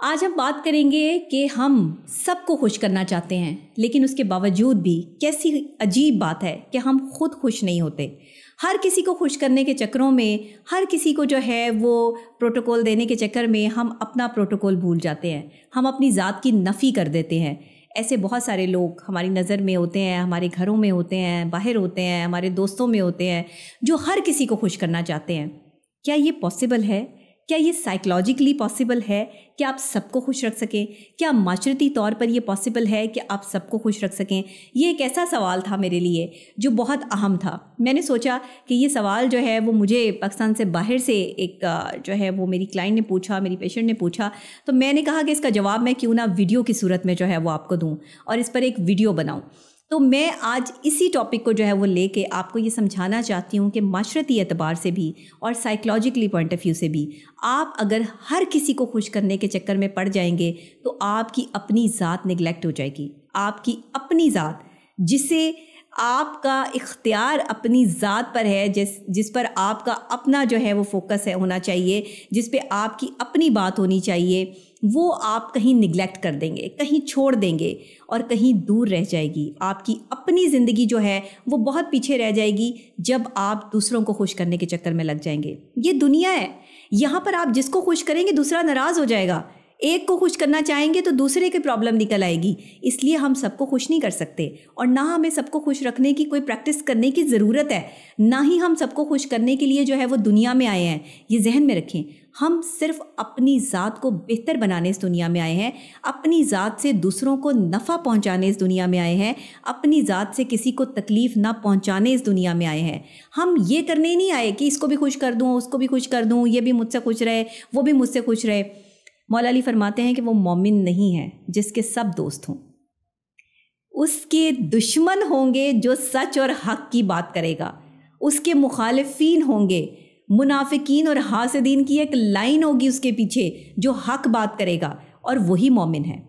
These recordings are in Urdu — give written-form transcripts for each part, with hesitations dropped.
آج ہم بات کریں گے کہ ہم سب کو خوش کرنا چاہتے ہیں، لیکن اس کے باوجود بھی کیسی عجیب بات ہے کہ ہم خود خوش نہیں ہوتے۔ ہر کسی کو خوش کرنے کے چکروں میں، ہر کسی کو جو ہے وہ پروٹوکول دینے کے چکر میں ہم اپنا پروٹوکول بھول جاتے ہیں، ہم اپنی ذات کی نفی کر دیتے ہیں۔ ایسے بہت سارے لوگ ہماری نظر میں ہوتے ہیں، ہمارے گھروں میں ہوتے ہیں، باہر ہوتے ہیں، ہمارے دوستوں میں ہوتے ہیں، جو ہر کسی کو خوش کرنا چاہتے ہیں۔ کیا یہ پاسبل ہے؟ کیا یہ سائیکلوجیکلی پاسبل ہے کہ آپ سب کو خوش رکھ سکیں؟ کیا معاشرتی طور پر یہ پاسبل ہے کہ آپ سب کو خوش رکھ سکیں؟ یہ ایک ایسا سوال تھا میرے لیے جو بہت اہم تھا۔ میں نے سوچا کہ یہ سوال جو ہے وہ مجھے پاکستان سے باہر سے ایک جو ہے وہ میری کلائنٹ نے پوچھا، میری پیشنٹ نے پوچھا، تو میں نے کہا کہ اس کا جواب میں کیوں نہ ویڈیو کی صورت میں جو ہے وہ آپ کو دوں اور اس پر ایک ویڈیو بناؤں۔ تو میں آج اسی ٹاپک کو جو ہے وہ لے کے آپ کو یہ سمجھانا چاہتی ہوں کہ معاشرتی اعتبار سے بھی اور سائیکلوجیکلی پوائنٹ آف ویو سے بھی آپ اگر ہر کسی کو خوش کرنے کے چکر میں پڑ جائیں گے تو آپ کی اپنی ذات نگلیکٹ ہو جائے گی۔ آپ کی اپنی ذات، جسے آپ کا اختیار اپنی ذات پر ہے، جس پر آپ کا اپنا جو ہے وہ فوکس ہے ہونا چاہیے، جس پہ آپ کی اپنی بات ہونی چاہیے، وہ آپ کہیں نگلیکٹ کر دیں گے، کہیں چھوڑ دیں گے اور کہیں دور رہ جائے گی۔ آپ کی اپنی زندگی جو ہے وہ بہت پیچھے رہ جائے گی جب آپ دوسروں کو خوش کرنے کے چکر میں لگ جائیں گے۔ یہ دنیا ہے، یہاں پر آپ جس کو خوش کریں گے دوسرا ناراض ہو جائے گا۔ ایک کو خوش کرنا چاہیں گے تو دوسرے کی پرابلم نکل آئے گی۔ اس لیے ہم سب کو خوش نہیں کر سکتے، اور نہ ہمیں سب کو خوش رکھنے کی کوئی پریکٹس کرنے کی ضرورت ہے، نہ ہی ہم سب کو خوش کرنے کے لیے جو ہے وہ دنیا میں آئے ہیں۔ یہ ذہن میں رکھیں، ہم صرف اپنی ذات کو بہتر بنانے اس دنیا میں آئے ہیں، اپنی ذات سے دوسروں کو نفع پہنچانے اس دنیا میں آئے ہیں، اپنی ذات سے کسی کو تکلیف نہ پہنچانے اس دنیا میں آئے ہیں۔ ہم یہ کرنے نہیں آئے کہ اس کو بھی خوش کر دوں، اس کو بھی خوش کر دوں، یہ بھی مجھ سے خوش رہے، وہ بھی مجھ سے خوش رہے۔ مولا علی فرماتے ہیں کہ وہ مومن نہیں ہے جس کے سب دوست ہوں، اس کے دشمن ہوں گے جو سچ اور حق کی بات کرے گا، اس کے مخالفین ہوں گے، منافقین اور حاسدین کی ایک لائن ہوگی اس کے پیچھے جو حق بات کرے گا، اور وہی مومن ہے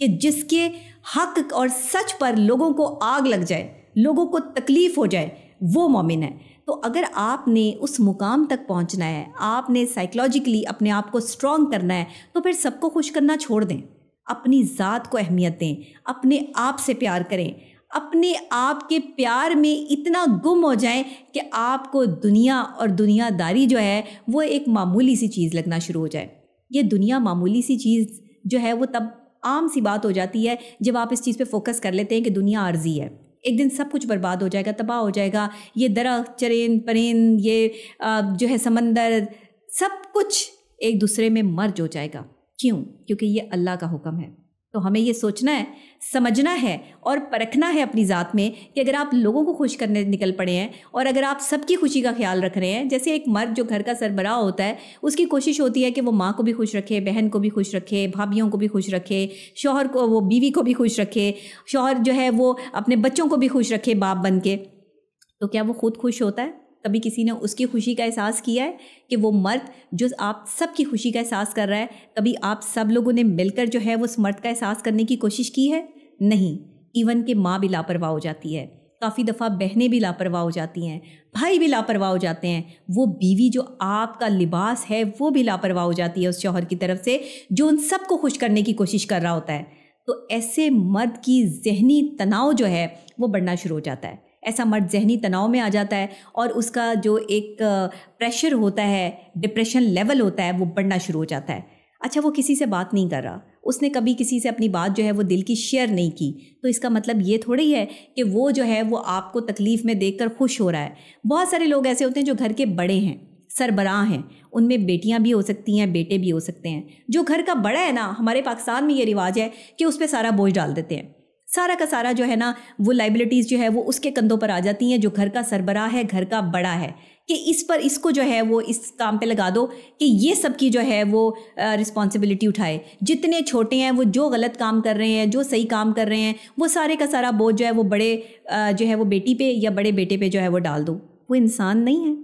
کہ جس کے حق اور سچ پر لوگوں کو آگ لگ جائے، لوگوں کو تکلیف ہو جائے، وہ مومن ہے۔ تو اگر آپ نے اس مقام تک پہنچنا ہے، آپ نے سائیکلوجیکلی اپنے آپ کو سٹرونگ کرنا ہے، تو پھر سب کو خوش کرنا چھوڑ دیں، اپنی ذات کو اہمیت دیں، اپنے آپ سے پیار کریں، اپنے آپ کے پیار میں اتنا گم ہو جائیں کہ آپ کو دنیا اور دنیا داری جو ہے وہ ایک معمولی سی چیز لگنا شروع ہو جائے۔ یہ دنیا معمولی سی چیز جو ہے وہ تب عام سی بات ہو جاتی ہے جب آپ اس چیز پہ فوکس کر لیتے ہیں کہ دنیا عارضی ہے، ایک دن سب کچھ برباد ہو جائے گا، تباہ ہو جائے گا، یہ درخت، چرند پرند، یہ جو ہے سمندر، سب کچھ ایک دوسرے میں مرج ہو جائے گا۔ کیوں؟ کیونکہ یہ اللہ کا حکم ہے۔ تو ہمیں یہ سوچنا ہے، سمجھنا ہے اور پرکھنا ہے اپنی ذات میں کہ اگر آپ لوگوں کو خوش کرنے نکل پڑے ہیں اور اگر آپ سب کی خوشی کا خیال رکھ رہے ہیں، جیسے ایک مرد جو گھر کا سربراہ ہوتا ہے، اس کی کوشش ہوتی ہے کہ وہ ماں کو بھی خوش رکھے، بہن کو بھی خوش رکھے، بھابھیوں کو بھی خوش رکھے، شوہر کو، وہ بیوی کو بھی خوش رکھے، شوہر جو ہے وہ اپنے بچوں کو بھی خوش رکھے باپ بن کے۔ تو کیا وہ خود خوش ہوتا ہے؟ کبھی کسی نے اس کی خوشی کا احساس کیا ہے کہ وہ مرد جو آپ سب کی خوشی کا احساس کر رہا ہے، کبھی آپ سب لوگوں نے مل کر جو ہے وہ اس مرد کا احساس کرنے کی کوشش کی ہے؟ نہیں۔ ایون کہ ماں بھی لاپرواہ ہو جاتی ہے، کافی دفعہ بہنیں بھی لاپرواہ ہو جاتی ہیں، بھائی بھی لاپرواہ ہو جاتے ہیں، وہ بیوی جو آپ کا لباس ہے وہ بھی لاپرواہ ہو جاتی ہے اس شوہر کی طرف سے جو ان سب کو خوش کرنے کی کوشش کر رہا ہوتا ہے۔ تو ایسے مرد کی ذہنی تناؤ جو ہے وہ بڑھنا شروع ہو جاتا ہے، ایسا مرد ذہنی تناؤ میں آ جاتا ہے اور اس کا جو ایک پریشر ہوتا ہے، ڈپریشن لیول ہوتا ہے، وہ بڑھنا شروع ہو جاتا ہے۔ اچھا، وہ کسی سے بات نہیں کر رہا، اس نے کبھی کسی سے اپنی بات جو ہے وہ دل کی شیئر نہیں کی، تو اس کا مطلب یہ تھوڑی ہے کہ وہ جو ہے وہ آپ کو تکلیف میں دیکھ کر خوش ہو رہا ہے۔ بہت سارے لوگ ایسے ہوتے ہیں جو گھر کے بڑے ہیں، سربراہ ہیں، ان میں بیٹیاں بھی ہو سکتی ہیں، بیٹے بھی ہو سکتے ہیں۔ جو گھر کا بڑا ہے نا، ہمارے پاکستان میں یہ رواج ہے کہ اس پہ سارا بوجھ ڈال دیتے ہیں، سارا کا سارا جو ہے نا وہ لائبلٹیز جو ہے وہ اس کے کندھوں پر آ جاتی ہیں، جو گھر کا سربراہ ہے، گھر کا بڑا ہے، کہ اس کو جو ہے وہ اس کام پہ لگا دو کہ یہ سب کی جو ہے وہ رسپانسبلٹی اٹھائے، جتنے چھوٹے ہیں وہ جو غلط کام کر رہے ہیں، جو صحیح کام کر رہے ہیں، وہ سارے کا سارا بوجھ جو ہے وہ بڑے جو ہے وہ بیٹی پہ یا بڑے بیٹے پہ جو ہے وہ ڈال دو۔ وہ انسان نہیں ہے،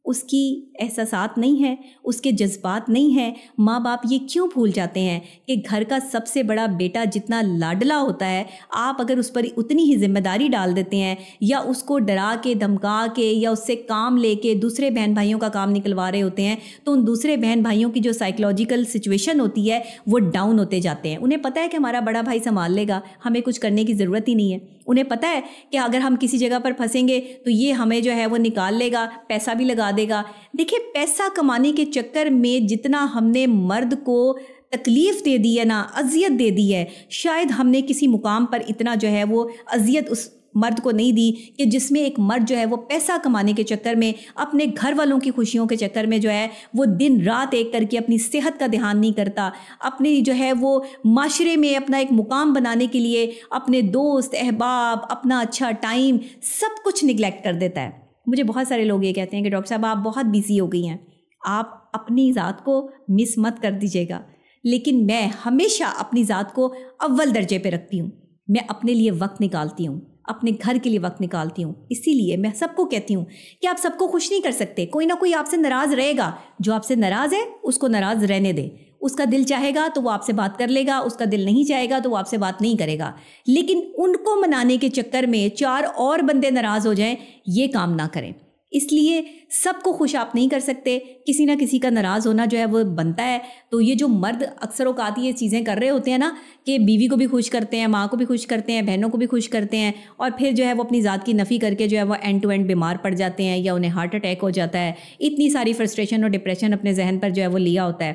اس کی احساسات نہیں ہیں, اس کے جذبات نہیں ہیں. ماں باپ یہ کیوں بھول جاتے ہیں کہ گھر کا سب سے بڑا بیٹا جتنا لاڈلا ہوتا ہے, آپ اگر اس پر اتنی ہی ذمہ داری ڈال دیتے ہیں یا اس کو ڈرا کے دھمکا کے یا اس سے کام لے کے دوسرے بہن بھائیوں کا کام نکلوا رہے ہوتے ہیں, تو ان دوسرے بہن بھائیوں کی جو سائیکلوجیکل سچویشن ہوتی ہے وہ ڈاؤن ہوتے جاتے ہیں. انہیں پتہ ہے کہ ہمارا بڑا بھائی سنبھال لے گا, ہمیں کچھ کرنے کی ضرورت ہی نہیں ہے. انہیں پتہ ہے کہ اگر ہم کسی جگہ پر پھنسیں گے تو یہ ہمیں جو ہے وہ نکال لے گا, پیسہ بھی لگا دے گا. دیکھیں, پیسہ کمانے کے چکر میں جتنا ہم نے مرد کو تکلیف دے دی ہے نا, اذیت دے دی ہے, شاید ہم نے کسی مقام پر اتنا جو ہے وہ اذیت اس مرد کو نہیں دی کہ جس میں ایک مرد جو ہے وہ پیسہ کمانے کے چکر میں, اپنے گھر والوں کی خوشیوں کے چکر میں جو ہے وہ دن رات ایک کر کے اپنی صحت کا دھیان نہیں کرتا, اپنی جو ہے وہ معاشرے میں اپنا ایک مقام بنانے کے لیے اپنے دوست احباب, اپنا اچھا ٹائم, سب کچھ نگلیکٹ کر دیتا ہے. مجھے بہت سارے لوگ یہ کہتے ہیں کہ ڈاکٹر صاحب آپ بہت بیزی ہو گئی ہیں, آپ اپنی ذات کو مس مت کر دیجیے گا. لیکن میں ہمیشہ اپنی ذات کو اول درجے پہ رکھتی ہوں. میں اپنے لیے وقت نکالتی ہوں, اپنے گھر کے لیے وقت نکالتی ہوں. اسی لیے میں سب کو کہتی ہوں کہ آپ سب کو خوش نہیں کر سکتے, کوئی نہ کوئی آپ سے ناراض رہے گا. جو آپ سے ناراض ہے اس کو ناراض رہنے دیں. اس کا دل چاہے گا تو وہ آپ سے بات کر لے گا, اس کا دل نہیں چاہے گا تو وہ آپ سے بات نہیں کرے گا. لیکن ان کو منانے کے چکر میں 4 اور بندے ناراض ہو جائیں, یہ کام نہ کریں. اس لیے سب کو خوش آپ نہیں کر سکتے, کسی نہ کسی کا ناراض ہونا جو ہے وہ بنتا ہے. تو یہ جو مرد اکثر اوقات یہ چیزیں کر رہے ہوتے ہیں نا, کہ بیوی کو بھی خوش کرتے ہیں, ماں کو بھی خوش کرتے ہیں, بہنوں کو بھی خوش کرتے ہیں, اور پھر جو ہے وہ اپنی ذات کی نفی کر کے جو ہے وہ اینڈ ٹو اینڈ بیمار پڑ جاتے ہیں یا انہیں ہارٹ اٹیک ہو جاتا ہے. اتنی ساری فرسٹریشن اور ڈپریشن اپنے ذہن پر جو ہے وہ لیا ہوتا ہے.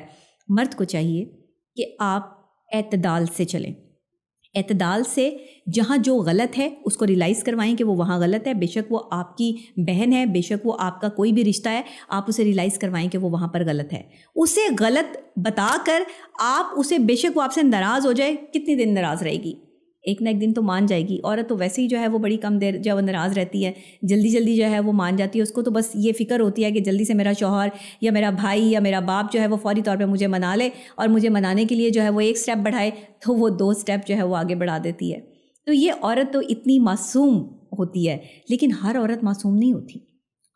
مرد کو چاہیے کہ آپ اعتدال سے چلیں, اعتدال سے جہاں جو غلط ہے اس کو ریلائز کروائیں کہ وہ وہاں غلط ہے. بے شک وہ آپ کی بہن ہے, بے شک وہ آپ کا کوئی بھی رشتہ ہے, آپ اسے ریلائز کروائیں کہ وہ وہاں پر غلط ہے. اسے غلط بتا کر آپ اسے, بے شک وہ آپ سے ناراض ہو جائے, کتنی دن ناراض رہے گی, ایک نہ ایک دن تو مان جائے گی. عورت تو ویسے ہی جو ہے وہ بڑی کم دیر جو وہ ناراض رہتی ہے, جلدی جو ہے وہ مان جاتی ہے. اس کو تو بس یہ فکر ہوتی ہے کہ جلدی سے میرا شوہر یا میرا بھائی یا میرا باپ جو ہے وہ فوری طور پہ مجھے منا لے, اور مجھے منانے کے لیے جو ہے وہ ایک سٹیپ بڑھائے تو وہ 2 سٹیپ جو ہے وہ آگے بڑھا دیتی ہے. تو یہ عورت تو اتنی معصوم ہوتی ہے, لیکن ہر عورت معصوم نہیں ہوتی.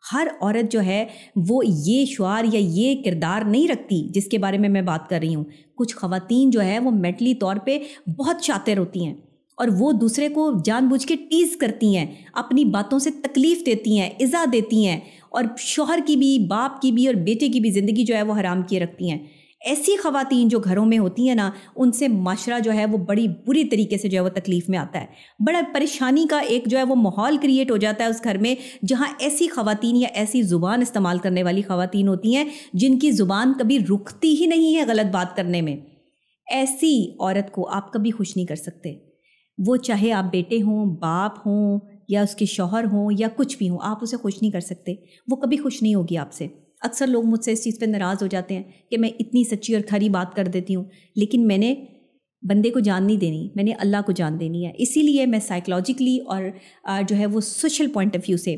ہر عورت جو ہے وہ یہ شعار یا یہ کردار نہیں رکھتی جس کے بارے میں بات کر رہی ہوں. کچھ خواتین جو ہے وہ مینٹلی طور پہ بہت شاطر ہوتی ہیں, اور وہ دوسرے کو جان بوجھ کے ٹیز کرتی ہیں, اپنی باتوں سے تکلیف دیتی ہیں, ایذا دیتی ہیں, اور شوہر کی بھی, باپ کی بھی اور بیٹے کی بھی زندگی جو ہے وہ حرام کیے رکھتی ہیں. ایسی خواتین جو گھروں میں ہوتی ہیں نا, ان سے معاشرہ جو ہے وہ بڑی بری طریقے سے جو ہے وہ تکلیف میں آتا ہے. بڑا پریشانی کا ایک جو ہے وہ ماحول کریٹ ہو جاتا ہے اس گھر میں, جہاں ایسی خواتین یا ایسی زبان استعمال کرنے والی خواتین ہوتی ہیں جن کی زبان کبھی رکتی ہی نہیں ہے غلط بات کرنے میں. ایسی عورت کو آپ کبھی خوش نہیں کر سکتے. وہ چاہے آپ بیٹے ہوں, باپ ہوں, یا اس کے شوہر ہوں, یا کچھ بھی ہوں, آپ اسے خوش نہیں کر سکتے. وہ کبھی خوش نہیں ہوگی آپ سے. اکثر لوگ مجھ سے اس چیز پہ ناراض ہو جاتے ہیں کہ میں اتنی سچی اور کھری بات کر دیتی ہوں, لیکن میں نے بندے کو جان نہیں دینی, میں نے اللہ کو جان دینی ہے. اسی لیے میں سائیکلوجیکلی اور جو ہے وہ سوشل پوائنٹ آف ویو سے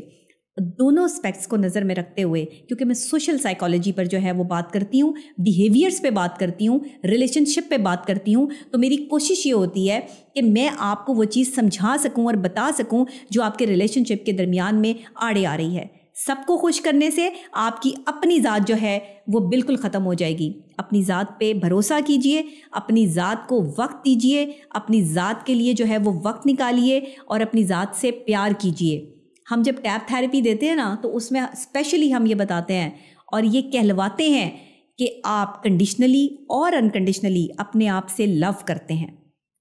دونوں اسپیکٹس کو نظر میں رکھتے ہوئے, کیونکہ میں سوشل سائیکالوجی پر جو ہے وہ بات کرتی ہوں, بیہیویئرس پہ بات کرتی ہوں, ریلیشن شپ پہ بات کرتی ہوں, تو میری کوشش یہ ہوتی ہے کہ میں آپ کو وہ چیز سمجھا سکوں اور بتا سکوں جو آپ کے ریلیشن شپ کے درمیان میں آڑے آ رہی ہے. سب کو خوش کرنے سے آپ کی اپنی ذات جو ہے وہ بالکل ختم ہو جائے گی. اپنی ذات پہ بھروسہ کیجئے, اپنی ذات کو وقت دیجئے, اپنی ذات کے لیے جو ہے وہ وقت نکالیے, اور اپنی ذات سے پیار کیجئے. ہم جب ٹیپ تھیراپی دیتے ہیں نا, تو اس میں اسپیشلی ہم یہ بتاتے ہیں اور یہ کہلواتے ہیں کہ آپ کنڈیشنلی اور انکنڈیشنلی اپنے آپ سے لو کرتے ہیں,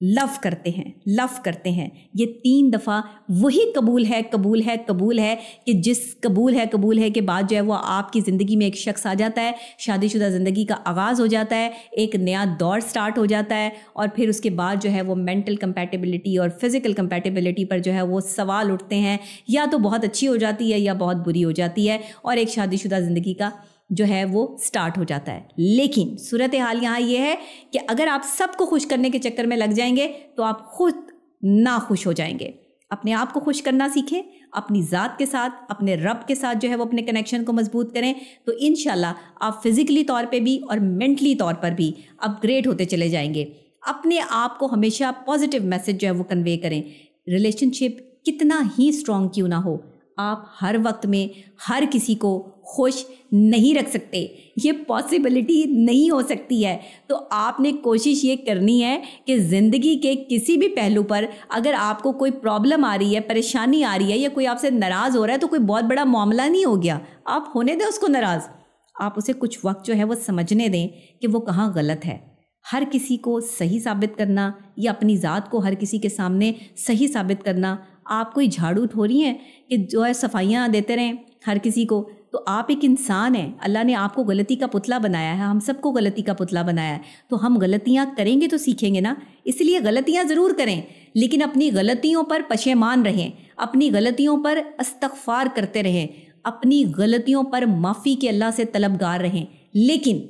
لو کرتے ہیں, لو کرتے ہیں. یہ 3 دفعہ وہی قبول ہے, قبول ہے, قبول ہے, کہ جس قبول ہے کے بعد جو ہے وہ آپ کی زندگی میں ایک شخص آ جاتا ہے, شادی شدہ زندگی کا آغاز ہو جاتا ہے, ایک نیا دور سٹارٹ ہو جاتا ہے, اور پھر اس کے بعد جو ہے وہ مینٹل کمپیٹیبلٹی اور فزیکل کمپیٹیبلٹی پر جو ہے وہ سوال اٹھتے ہیں, یا تو بہت اچھی ہو جاتی ہے یا بہت بری ہو جاتی ہے, اور ایک شادی شدہ زندگی کا جو ہے وہ سٹارٹ ہو جاتا ہے. لیکن صورتحال یہاں یہ ہے کہ اگر آپ سب کو خوش کرنے کے چکر میں لگ جائیں گے تو آپ خود ناخوش ہو جائیں گے. اپنے آپ کو خوش کرنا سیکھیں, اپنی ذات کے ساتھ, اپنے رب کے ساتھ جو ہے وہ اپنے کنیکشن کو مضبوط کریں, تو انشاءاللہ آپ فزیکلی طور پہ بھی اور مینٹلی طور پر بھی اپ گریڈ ہوتے چلے جائیں گے. اپنے آپ کو ہمیشہ پازیٹیو میسج جو ہے وہ کنوے کریں. ریلیشن شپ کتنا ہی اسٹرانگ کیوں نہ ہو, آپ ہر وقت میں ہر کسی کو خوش نہیں رکھ سکتے، یہ پاسبلٹی نہیں ہو سکتی ہے۔ تو آپ نے کوشش یہ کرنی ہے کہ زندگی کے کسی بھی پہلو پر اگر آپ کو کوئی پرابلم آ رہی ہے، پریشانی آ رہی ہے، یا کوئی آپ سے ناراض ہو رہا ہے، تو کوئی بہت بڑا معاملہ نہیں ہو گیا، آپ ہونے دیں اس کو ناراض، آپ اسے کچھ وقت جو ہے وہ سمجھنے دیں کہ وہ کہاں غلط ہے۔ ہر کسی کو صحیح ثابت کرنا یا اپنی ذات کو ہر کسی کے سامنے صحیح ثابت کرنا، آپ کوئی جھاڑو تھوڑی ہیں کہ جو ہے صفائیاں دیتے رہیں ہر کسی کو۔ تو آپ ایک انسان ہیں، اللہ نے آپ کو غلطی کا پتلا بنایا ہے، ہم سب کو غلطی کا پتلا بنایا ہے، تو ہم غلطیاں کریں گے تو سیکھیں گے نا۔ اس لیے غلطیاں ضرور کریں، لیکن اپنی غلطیوں پر پشیمان رہیں، اپنی غلطیوں پر استغفار کرتے رہیں، اپنی غلطیوں پر معافی کے اللہ سے طلبگار رہیں، لیکن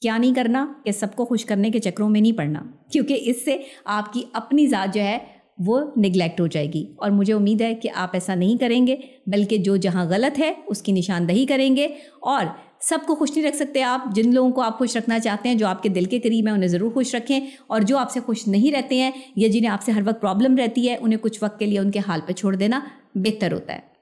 کیا نہیں کرنا کہ سب کو خوش کرنے کے چکروں میں نہیں پڑنا، کیونکہ اس سے آپ کی اپنی ذات جو ہے وہ نگلیکٹ ہو جائے گی۔ اور مجھے امید ہے کہ آپ ایسا نہیں کریں گے، بلکہ جو جہاں غلط ہے اس کی نشاندہی کریں گے۔ اور سب کو خوش نہیں رکھ سکتے آپ، جن لوگوں کو آپ خوش رکھنا چاہتے ہیں، جو آپ کے دل کے قریب ہیں، انہیں ضرور خوش رکھیں، اور جو آپ سے خوش نہیں رہتے ہیں یا جنہیں آپ سے ہر وقت پرابلم رہتی ہے، انہیں کچھ وقت کے لیے ان کے حال پہ چھوڑ دینا بہتر ہوتا ہے۔